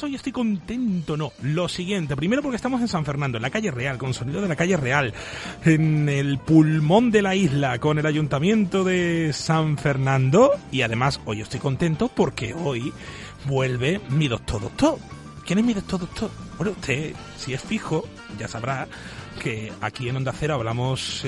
hoy estoy contento, no. Lo siguiente, primero porque estamos en San Fernando, en la calle Real, con sonido de la calle Real, en el pulmón de la isla, con el ayuntamiento de San Fernando, y además hoy estoy contento porque hoy vuelve mi doctor. ¿Quién es mi doctor? Bueno, usted, si es fijo, ya sabrá que aquí en Onda Cero hablamos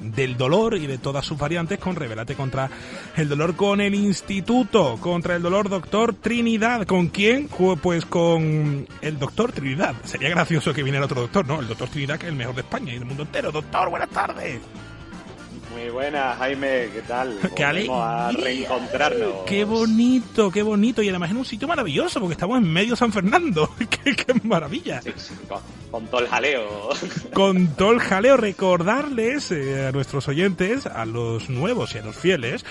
del dolor y de todas sus variantes con Rebelate contra el dolor, con el Instituto contra el Dolor Doctor Trinidad. ¿Con quién? Pues con el Doctor Trinidad. Sería gracioso que viniera otro doctor, ¿no? El Doctor Trinidad, que es el mejor de España y del mundo entero. Doctor, buenas tardes. Muy buenas, Jaime, ¿qué tal? ¡Qué alegría! Vamos a reencontrarnos. ¡Qué bonito! Y además en un sitio maravilloso, porque estamos en medio de San Fernando. ¡Qué maravilla! Sí, con todo el jaleo. Con todo el jaleo, recordarles a nuestros oyentes, a los nuevos y a los fieles,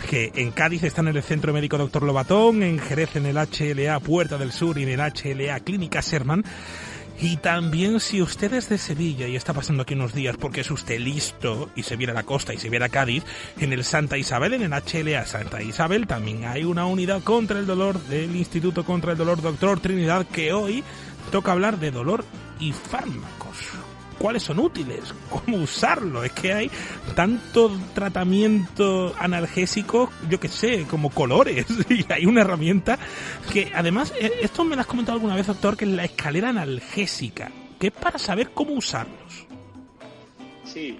que en Cádiz están en el Centro Médico Dr. Lobatón, en Jerez en el HLA Puerta del Sur y en el HLA Clínica Sherman. Y también, si usted es de Sevilla y está pasando aquí unos días porque es usted listo y se viene a la costa y se viene a Cádiz, en el Santa Isabel, en el HLA Santa Isabel, también hay una unidad contra el dolor del Instituto contra el Dolor Doctor Trinidad, que hoy toca hablar de dolor y fármacos. ¿Cuáles son útiles? ¿Cómo usarlo? Es que hay tanto tratamiento analgésico, yo que sé, como colores, y hay una herramienta que además, esto me lo has comentado alguna vez, doctor, que es la escalera analgésica, que es para saber cómo usarlos. Sí,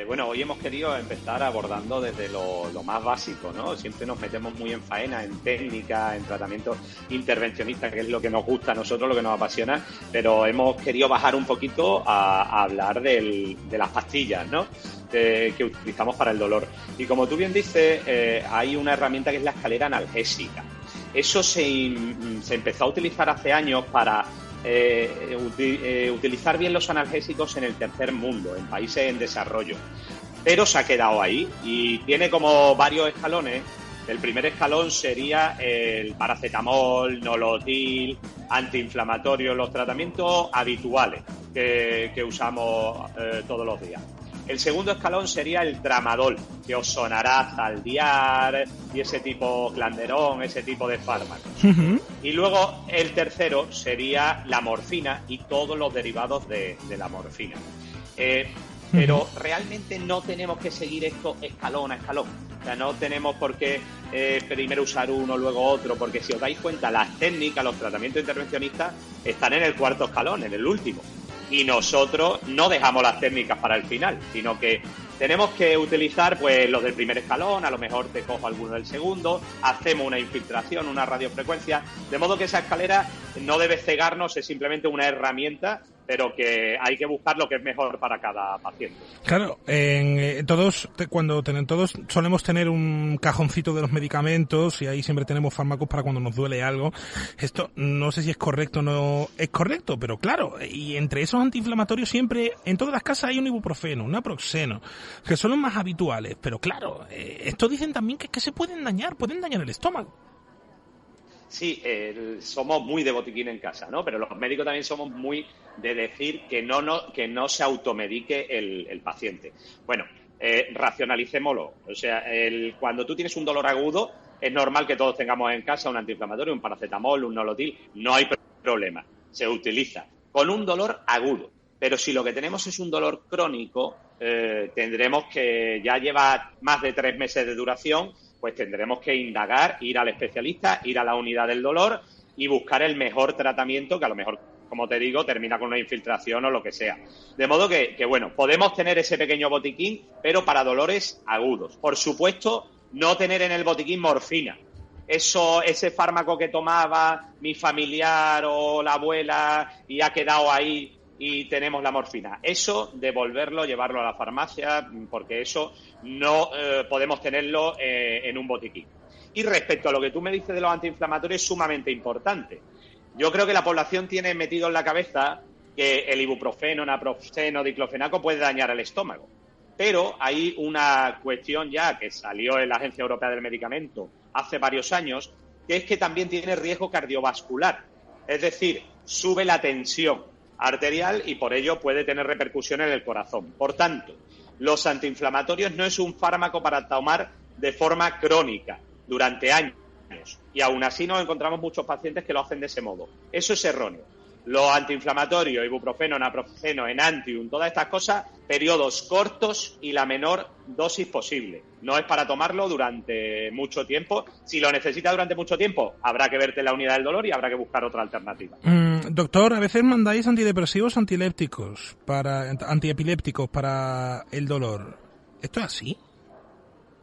bueno, hoy hemos querido empezar abordando desde lo más básico, ¿no? Siempre nos metemos muy en faena, en técnica, en tratamientos intervencionistas, que es lo que nos gusta a nosotros, lo que nos apasiona, pero hemos querido bajar un poquito a hablar de las pastillas, ¿no? Que utilizamos para el dolor. Y como tú bien dices, hay una herramienta que es la escalera analgésica. Eso se empezó a utilizar hace años para utilizar bien los analgésicos en el tercer mundo, en países en desarrollo, pero se ha quedado ahí y tiene como varios escalones. El primer escalón sería el paracetamol, nolotil, antiinflamatorio, los tratamientos habituales que usamos todos los días. El segundo escalón sería el tramadol, que os sonará Zaldiar y ese tipo, Clanderón, ese tipo de fármacos. Uh-huh. Y luego el tercero sería la morfina y todos los derivados de la morfina. Pero realmente no tenemos que seguir esto escalón a escalón. O sea, no tenemos por qué primero usar uno, luego otro, porque si os dais cuenta, las técnicas, los tratamientos intervencionistas están en el cuarto escalón, en el último. Y nosotros no dejamos las técnicas para el final, sino que tenemos que utilizar pues los del primer escalón, a lo mejor te cojo alguno del segundo, hacemos una infiltración, una radiofrecuencia, de modo que esa escalera no debe cegarnos, es simplemente una herramienta, pero que hay que buscar lo que es mejor para cada paciente. Claro, todos solemos tener un cajoncito de los medicamentos y ahí siempre tenemos fármacos para cuando nos duele algo. Esto no sé si es correcto o no es correcto, pero claro, y entre esos antiinflamatorios siempre, en todas las casas hay un ibuprofeno, un naproxeno, que son los más habituales, pero claro, esto dicen también que se pueden dañar el estómago. Sí, somos muy de botiquín en casa, ¿no? Pero los médicos también somos muy de decir que no se automedique el paciente. Bueno, racionalicémoslo. O sea, cuando tú tienes un dolor agudo, es normal que todos tengamos en casa un antiinflamatorio, un paracetamol, un nolotil. No hay problema. Se utiliza con un dolor agudo. Pero si lo que tenemos es un dolor crónico, tendremos que, ya lleva más de 3 meses de duración, pues tendremos que indagar, ir al especialista, ir a la unidad del dolor y buscar el mejor tratamiento, que a lo mejor, como te digo, termina con una infiltración o lo que sea. De modo que bueno, podemos tener ese pequeño botiquín, pero para dolores agudos. Por supuesto, no tener en el botiquín morfina. Ese fármaco que tomaba mi familiar o la abuela y ha quedado ahí y tenemos la morfina. Eso, devolverlo, llevarlo a la farmacia, porque eso no podemos tenerlo en un botiquín. Y respecto a lo que tú me dices de los antiinflamatorios, es sumamente importante. Yo creo que la población tiene metido en la cabeza que el ibuprofeno, naproxeno, diclofenaco puede dañar el estómago. Pero hay una cuestión ya que salió en la Agencia Europea del Medicamento hace varios años, que es que también tiene riesgo cardiovascular. Es decir, sube la tensión arterial y por ello puede tener repercusión en el corazón. Por tanto, los antiinflamatorios no es un fármaco para tomar de forma crónica durante años, y aún así nos encontramos muchos pacientes que lo hacen de ese modo. Eso es erróneo. Los antiinflamatorios, ibuprofeno, naproxeno, Enantium, todas estas cosas, periodos cortos y la menor dosis posible. No es para tomarlo durante mucho tiempo. Si lo necesita durante mucho tiempo, habrá que verte la unidad del dolor y habrá que buscar otra alternativa. Doctor, a veces mandáis antidepresivos antiepilépticos para el dolor. ¿Esto es así?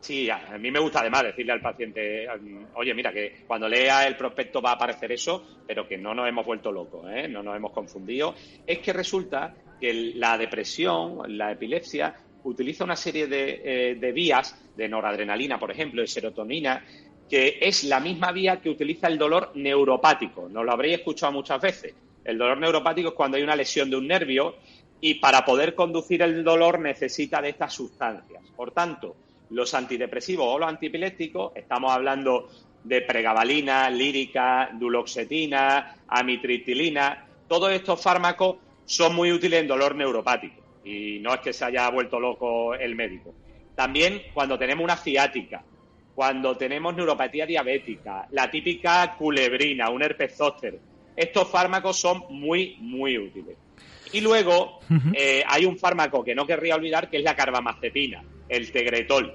Sí, a mí me gusta además decirle al paciente, oye, mira, que cuando lea el prospecto va a aparecer eso, pero que no nos hemos vuelto locos, no nos hemos confundido. Es que resulta que la depresión, la epilepsia, utiliza una serie de vías de noradrenalina, por ejemplo, de serotonina, que es la misma vía que utiliza el dolor neuropático. Nos lo habréis escuchado muchas veces. El dolor neuropático es cuando hay una lesión de un nervio y para poder conducir el dolor necesita de estas sustancias. Por tanto, los antidepresivos o los antiepilépticos, estamos hablando de pregabalina, lírica, duloxetina, amitriptilina, todos estos fármacos son muy útiles en dolor neuropático y no es que se haya vuelto loco el médico. También cuando tenemos una ciática, cuando tenemos neuropatía diabética, la típica culebrina, un herpes zóster, estos fármacos son muy, muy útiles. Y luego hay un fármaco que no querría olvidar, que es la carbamazepina, el tegretol.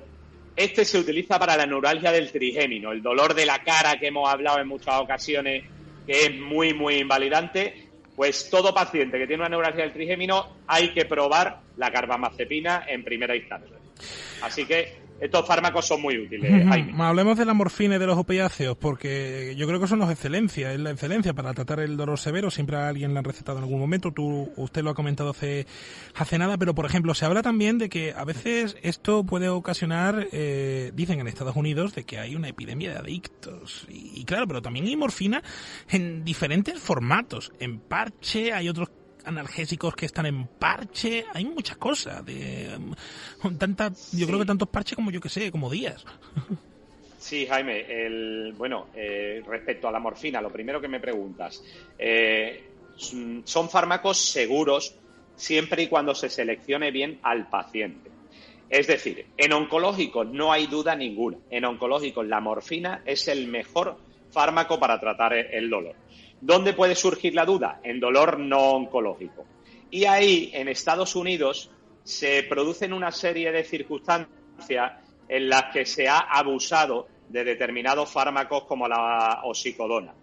Este se utiliza para la neuralgia del trigémino, el dolor de la cara que hemos hablado en muchas ocasiones, que es muy, muy invalidante. Pues todo paciente que tiene una neuralgia del trigémino hay que probar la carbamazepina en primera instancia. Así que estos fármacos son muy útiles, Jaime. Hablemos de la morfina y de los opiáceos, porque yo creo que son es la excelencia para tratar el dolor severo. Siempre a alguien le han recetado en algún momento, usted lo ha comentado hace nada, pero por ejemplo, se habla también de que a veces esto puede ocasionar, dicen en Estados Unidos, de que hay una epidemia de adictos. Y claro, pero también hay morfina en diferentes formatos. En parche, hay otros analgésicos que están en parche, hay muchas cosas, yo creo que tantos parches como como días. Sí, Jaime, respecto a la morfina, lo primero que me preguntas, son fármacos seguros siempre y cuando se seleccione bien al paciente. Es decir, en oncológicos no hay duda ninguna, en oncológicos la morfina es el mejor fármaco para tratar el dolor. ¿Dónde puede surgir la duda? En dolor no oncológico. Y ahí, en Estados Unidos, se producen una serie de circunstancias en las que se ha abusado de determinados fármacos como la oxicodona.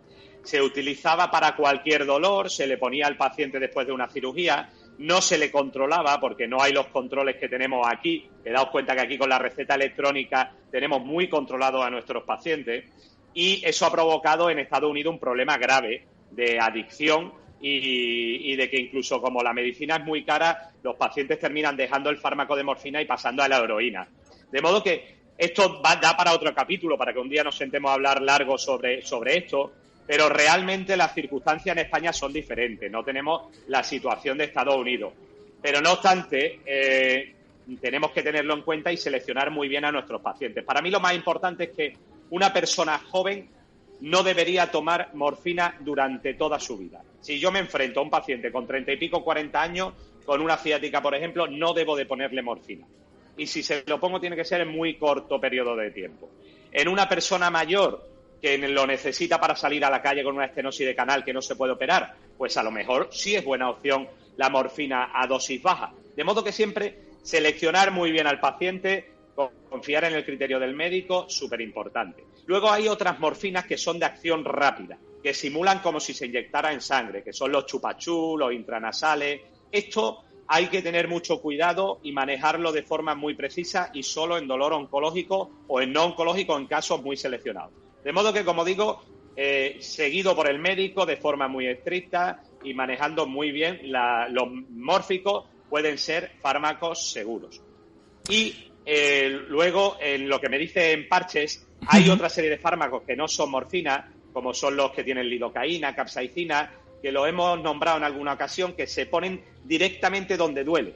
Se utilizaba para cualquier dolor, se le ponía al paciente después de una cirugía, no se le controlaba porque no hay los controles que tenemos aquí. Daos cuenta que aquí con la receta electrónica tenemos muy controlados a nuestros pacientes. Y eso ha provocado en Estados Unidos un problema grave de adicción y de que incluso como la medicina es muy cara, los pacientes terminan dejando el fármaco de morfina y pasando a la heroína. De modo que esto da para otro capítulo, para que un día nos sentemos a hablar largo sobre esto, pero realmente las circunstancias en España son diferentes, no tenemos la situación de Estados Unidos. Pero no obstante, tenemos que tenerlo en cuenta y seleccionar muy bien a nuestros pacientes. Para mí lo más importante es que una persona joven no debería tomar morfina durante toda su vida. Si yo me enfrento a un paciente con 30 y pico, 40 años, con una ciática, por ejemplo, no debo de ponerle morfina. Y si se lo pongo tiene que ser en muy corto periodo de tiempo. En una persona mayor que lo necesita para salir a la calle con una estenosis de canal que no se puede operar, pues a lo mejor sí es buena opción la morfina a dosis baja. De modo que siempre seleccionar muy bien al paciente, confiar en el criterio del médico, súper importante. Luego hay otras morfinas que son de acción rápida, que simulan como si se inyectara en sangre, que son los chupachú, los intranasales. Esto hay que tener mucho cuidado y manejarlo de forma muy precisa y solo en dolor oncológico o en no oncológico en casos muy seleccionados. De modo que, como digo, seguido por el médico de forma muy estricta y manejando muy bien los mórficos, pueden ser fármacos seguros. Y luego, en lo que me dice en parches, hay otra serie de fármacos que no son morfina, como son los que tienen lidocaína, capsaicina, que lo hemos nombrado en alguna ocasión, que se ponen directamente donde duele.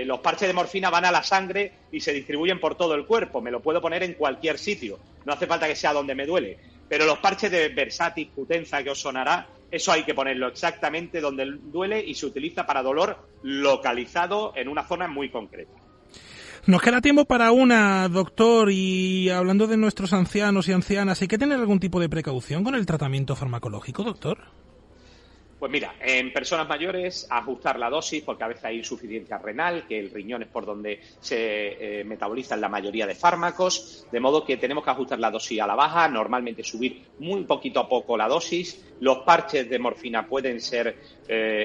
Los parches de morfina van a la sangre y se distribuyen por todo el cuerpo. Me lo puedo poner en cualquier sitio. No hace falta que sea donde me duele. Pero los parches de Versatis, Cutenza, que os sonará, eso hay que ponerlo exactamente donde duele y se utiliza para dolor localizado en una zona muy concreta. Nos queda tiempo para una, doctor, y hablando de nuestros ancianos y ancianas, ¿hay que tener algún tipo de precaución con el tratamiento farmacológico, doctor? Pues mira, en personas mayores ajustar la dosis porque a veces hay insuficiencia renal, que el riñón es por donde se metabolizan la mayoría de fármacos, de modo que tenemos que ajustar la dosis a la baja, normalmente subir muy poquito a poco la dosis. Los parches de morfina pueden ser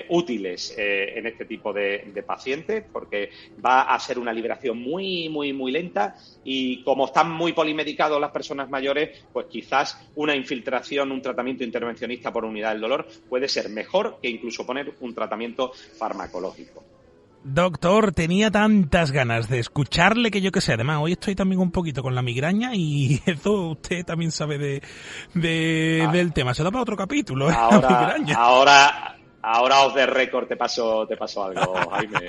útiles en este tipo de pacientes porque va a ser una liberación muy lenta y como están muy polimedicados las personas mayores, pues quizás una infiltración, un tratamiento intervencionista por unidad del dolor puede ser mejor que incluso poner un tratamiento farmacológico. Doctor, tenía tantas ganas de escucharle que yo qué sé, además hoy estoy también un poquito con la migraña y eso usted también sabe del tema. Se da para otro capítulo, la migraña. Ahora off the record te paso algo, Jaime.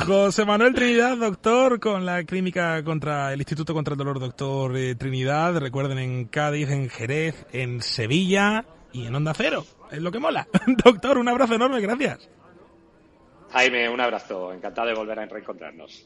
José Manuel Trinidad, doctor, con la clínica contra el Instituto contra el Dolor, doctor Trinidad. Recuerden, en Cádiz, en Jerez, en Sevilla y en Onda Cero. Es lo que mola. Doctor, un abrazo enorme, gracias. Jaime, un abrazo. Encantado de volver a reencontrarnos.